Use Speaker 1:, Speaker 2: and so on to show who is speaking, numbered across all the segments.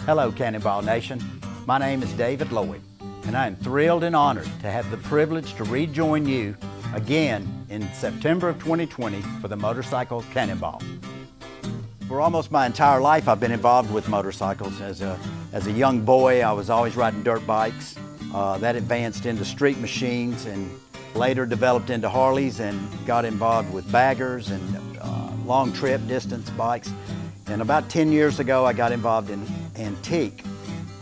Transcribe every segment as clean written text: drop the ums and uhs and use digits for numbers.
Speaker 1: Hello, Cannonball Nation. My name is David Lloyd, and I am thrilled and honored to have the privilege to rejoin you again in September of 2020 for the Motorcycle Cannonball. For almost my entire life, I've been involved with motorcycles. As a young boy, I was always riding dirt bikes. That advanced into street machines and later developed into Harleys and got involved with baggers and long trip distance bikes. And about 10 years ago, I got involved in antique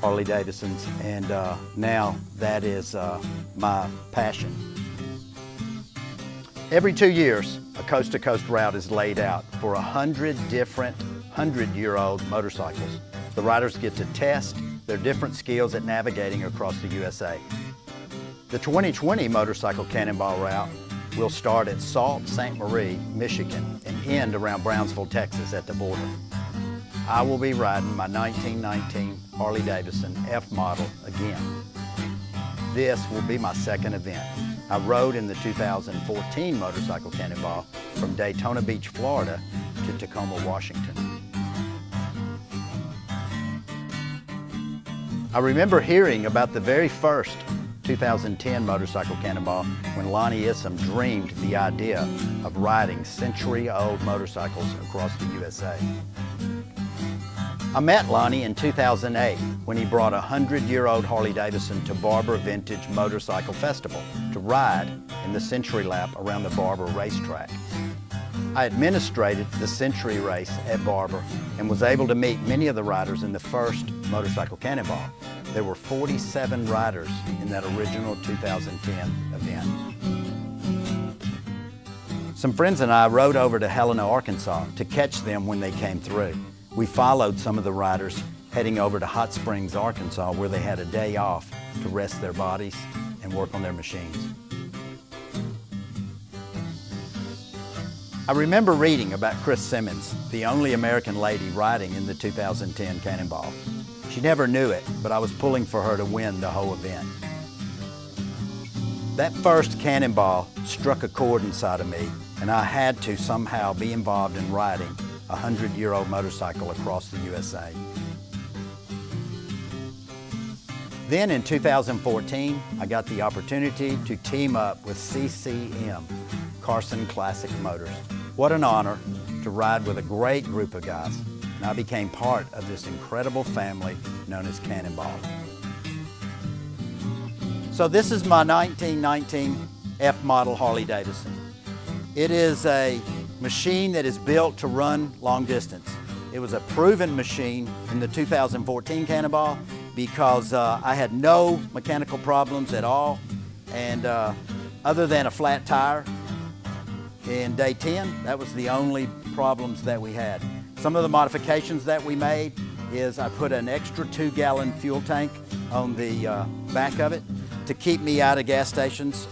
Speaker 1: Harley Davidsons, and now that is my passion. Every 2 years, a coast-to-coast route is laid out for 100 different 100-year-old motorcycles. The riders get to test their different skills at navigating across the USA. The 2020 Motorcycle Cannonball route will start at Sault Ste. Marie, Michigan, and end around Brownsville, Texas at the border. I will be riding my 1919 Harley Davidson F model again. This will be my second event. I rode in the 2014 Motorcycle Cannonball from Daytona Beach, Florida to Tacoma, Washington. I remember hearing about the very first 2010 Motorcycle Cannonball when Lonnie Issam dreamed the idea of riding century-old motorcycles across the USA. I met Lonnie in 2008 when he brought a 100-year-old Harley Davidson to Barber Vintage Motorcycle Festival to ride in the Century Lap around the Barber racetrack. I administrated the Century race at Barber and was able to meet many of the riders in the first Motorcycle Cannonball. There were 47 riders in that original 2010 event. Some friends and I rode over to Helena, Arkansas to catch them when they came through. We followed some of the riders heading over to Hot Springs, Arkansas, where they had a day off to rest their bodies and work on their machines. I remember reading about Chris Simmons, the only American lady riding in the 2010 Cannonball. She never knew it, but I was pulling for her to win the whole event. That first Cannonball struck a chord inside of me, and I had to somehow be involved in riding a 100-year-old motorcycle across the USA. Then in 2014, I got the opportunity to team up with CCM, Carson Classic Motors. What an honor to ride with a great group of guys, and I became part of this incredible family known as Cannonball. So this is my 1919 F model Harley Davidson. It is a machine that is built to run long distance. It was a proven machine in the 2014 Cannonball because I had no mechanical problems at all, and other than a flat tire in day 10, that was the only problems that we had. Some of the modifications that we made is I put an extra 2-gallon fuel tank on the back of it to keep me out of gas stations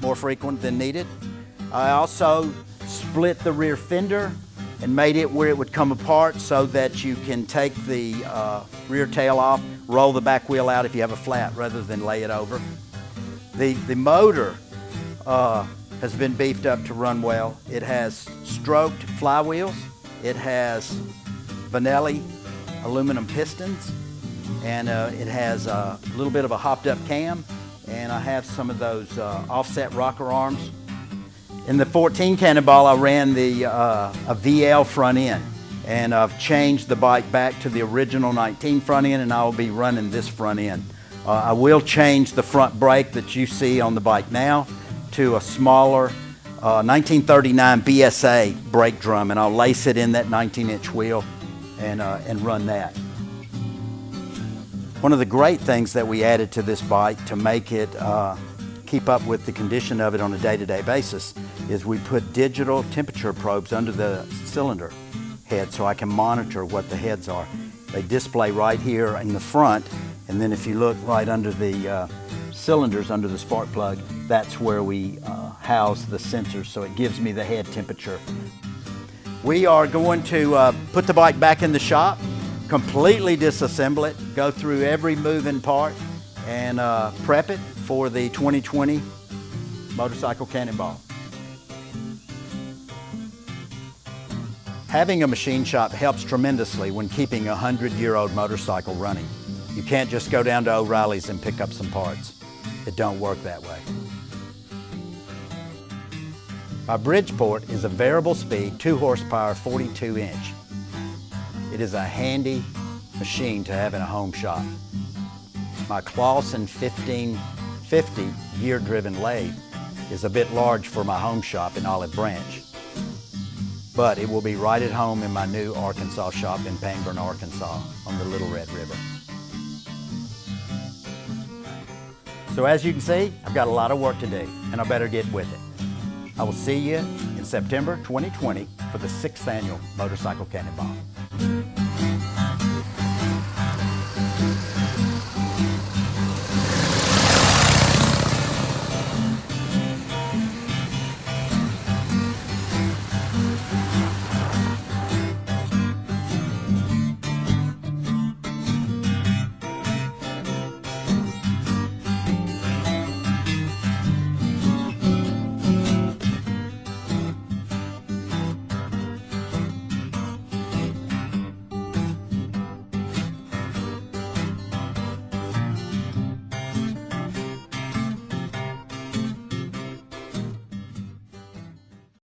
Speaker 1: more frequent than needed. I also split the rear fender and made it where it would come apart so that you can take the rear tail off, roll the back wheel out if you have a flat rather than lay it over. The motor has been beefed up to run well. It has stroked flywheels. It has Vanelli aluminum pistons, and it has a little bit of a hopped up cam, and I have some of those offset rocker arms. In the 14 Cannonball, I ran a VL front end, and I've changed the bike back to the original 19 front end, and I will be running this front end. I will change the front brake that you see on the bike now to a smaller 1939 BSA brake drum, and I'll lace it in that 19-inch wheel and run that. One of the great things that we added to this bike to make it keep up with the condition of it on a day-to-day basis is we put digital temperature probes under the cylinder head so I can monitor what the heads are. They display right here in the front, and then if you look right under the cylinders, under the spark plug, that's where we house the sensors, so it gives me the head temperature. We are going to put the bike back in the shop, completely disassemble it, go through every moving part, and prep it for the 2020 Motorcycle Cannonball. Having a machine shop helps tremendously when keeping a 100-year-old motorcycle running. You can't just go down to O'Reilly's and pick up some parts. It don't work that way. My Bridgeport is a variable speed, 2 horsepower, 42 inch. It is a handy machine to have in a home shop. My Clausen 1550 gear-driven lathe is a bit large for my home shop in Olive Branch, but it will be right at home in my new Arkansas shop in Pangburn, Arkansas on the Little Red River. So as you can see, I've got a lot of work to do, and I better get with it. I will see you in September 2020 for the 6th annual Motorcycle Cannonball.